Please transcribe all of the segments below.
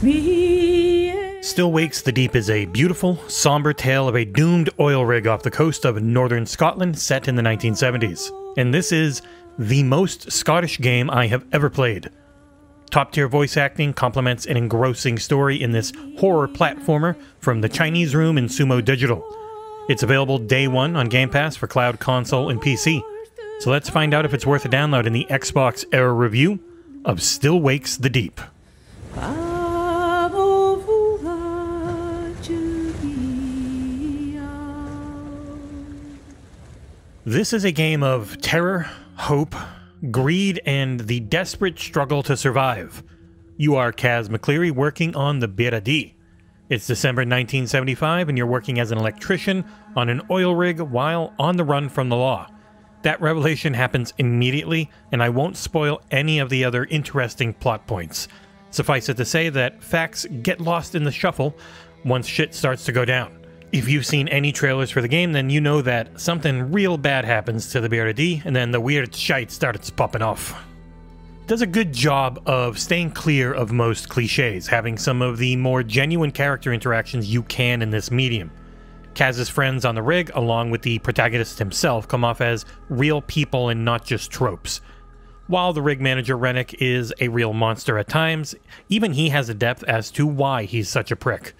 It's me. Still Wakes the Deep is a beautiful, somber tale of a doomed oil rig off the coast of northern Scotland set in the 1970s. And this is the most Scottish game I have ever played. Top-tier voice acting complements an engrossing story in this horror platformer from the Chinese room in Sumo Digital. It's available day one on Game Pass for cloud, console, and PC. So let's find out if it's worth a download in the XboxEra review of Still Wakes the Deep. This is a game of terror, hope, greed, and the desperate struggle to survive. You are Kaz McCleary working on the Narrated. It's December 1975 and you're working as an electrician on an oil rig while on the run from the law. That revelation happens immediately, and I won't spoil any of the other interesting plot points. Suffice it to say that facts get lost in the shuffle once shit starts to go down. If you've seen any trailers for the game, then you know that something real bad happens to the Narrated, and then the weird shite starts popping off. It does a good job of staying clear of most cliches, having some of the more genuine character interactions you can in this medium. Kaz's friends on the rig, along with the protagonist himself, come off as real people and not just tropes. While the rig manager Rennick is a real monster at times, even he has a depth as to why he's such a prick.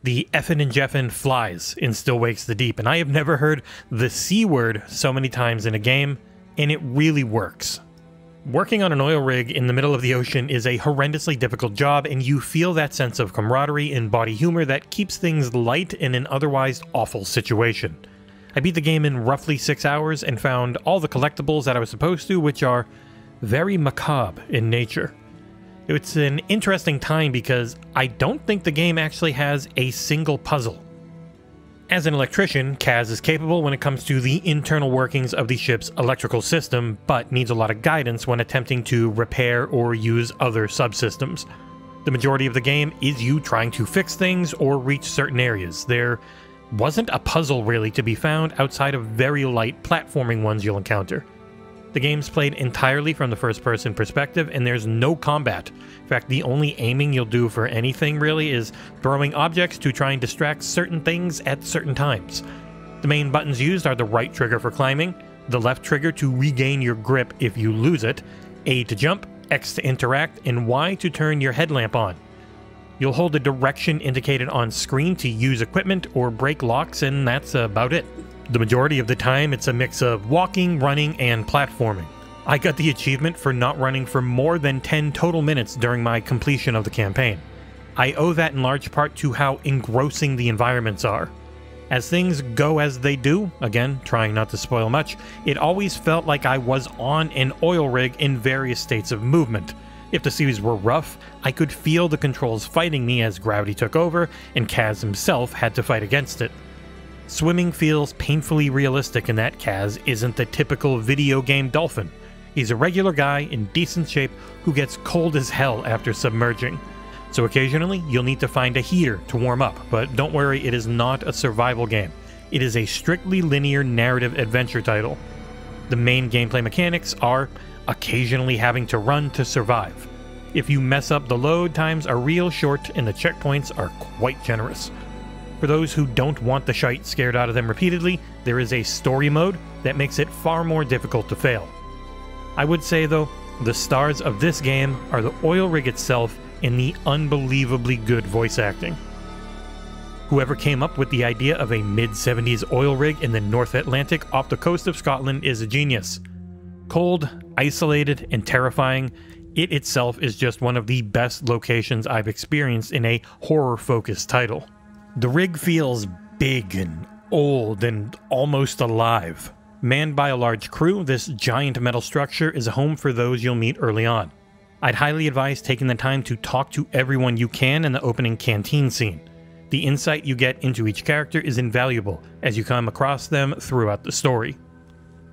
The effin' and jeffin' flies in Still Wakes the Deep, and I have never heard the C word so many times in a game, and it really works. Working on an oil rig in the middle of the ocean is a horrendously difficult job, and you feel that sense of camaraderie and body humor that keeps things light in an otherwise awful situation. I beat the game in roughly 6 hours and found all the collectibles that I was supposed to, which are very macabre in nature. It's an interesting time because I don't think the game actually has a single puzzle. As an electrician, Kaz is capable when it comes to the internal workings of the ship's electrical system, but needs a lot of guidance when attempting to repair or use other subsystems. The majority of the game is you trying to fix things or reach certain areas. There wasn't a puzzle really to be found outside of very light platforming ones you'll encounter. The game's played entirely from the first-person perspective, and there's no combat. In fact, the only aiming you'll do for anything, really, is throwing objects to try and distract certain things at certain times. The main buttons used are the right trigger for climbing, the left trigger to regain your grip if you lose it, A to jump, X to interact, and Y to turn your headlamp on. You'll hold the direction indicated on screen to use equipment or break locks, and that's about it. The majority of the time, it's a mix of walking, running, and platforming. I got the achievement for not running for more than 10 total minutes during my completion of the campaign. I owe that in large part to how engrossing the environments are. As things go as they do, again, trying not to spoil much, it always felt like I was on an oil rig in various states of movement. If the seas were rough, I could feel the controls fighting me as gravity took over, and Kaz himself had to fight against it. Swimming feels painfully realistic in that Kaz isn't the typical video game dolphin. He's a regular guy in decent shape who gets cold as hell after submerging. So occasionally, you'll need to find a heater to warm up, but don't worry, it is not a survival game. It is a strictly linear narrative adventure title. The main gameplay mechanics are occasionally having to run to survive. If you mess up, the load times are real short and the checkpoints are quite generous. For those who don't want the shite scared out of them repeatedly, there is a story mode that makes it far more difficult to fail. I would say though, the stars of this game are the oil rig itself and the unbelievably good voice acting. Whoever came up with the idea of a mid-70s oil rig in the North Atlantic off the coast of Scotland is a genius. Cold, isolated, and terrifying, it itself is just one of the best locations I've experienced in a horror-focused title. The rig feels big and old and almost alive. Manned by a large crew, this giant metal structure is a home for those you'll meet early on. I'd highly advise taking the time to talk to everyone you can in the opening canteen scene. The insight you get into each character is invaluable as you come across them throughout the story.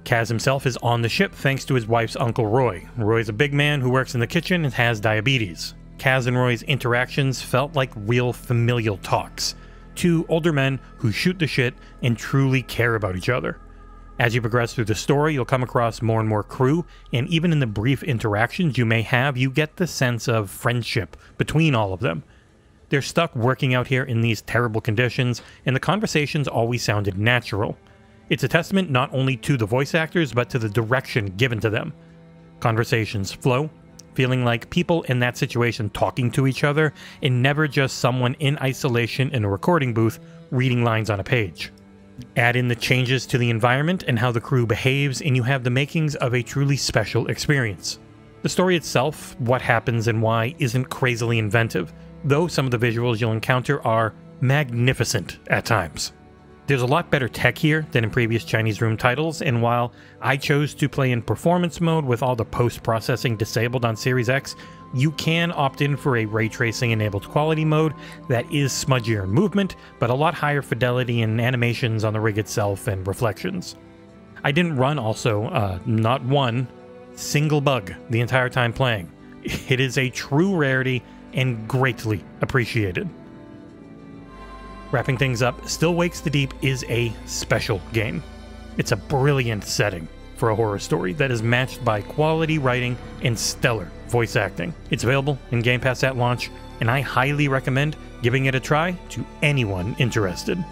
Kaz himself is on the ship thanks to his wife's Uncle Roy. Roy's a big man who works in the kitchen and has diabetes. Kaz and Roy's interactions felt like real familial talks. Two older men who shoot the shit and truly care about each other. As you progress through the story, you'll come across more and more crew, and even in the brief interactions you may have, you get the sense of friendship between all of them. They're stuck working out here in these terrible conditions, and the conversations always sounded natural. It's a testament not only to the voice actors, but to the direction given to them. Conversations flow, feeling like people in that situation talking to each other, and never just someone in isolation in a recording booth reading lines on a page. Add in the changes to the environment and how the crew behaves, and you have the makings of a truly special experience. The story itself, what happens and why, isn't crazily inventive, though some of the visuals you'll encounter are magnificent at times. There's a lot better tech here than in previous Chinese room titles, and while I chose to play in performance mode with all the post-processing disabled on Series X, you can opt in for a ray tracing enabled quality mode that is smudgier in movement, but a lot higher fidelity in animations on the rig itself and reflections. I didn't run also not one single bug the entire time playing. It is a true rarity and greatly appreciated. Wrapping things up, Still Wakes the Deep is a special game. It's a brilliant setting for a horror story that is matched by quality writing and stellar voice acting. It's available in Game Pass at launch, and I highly recommend giving it a try to anyone interested.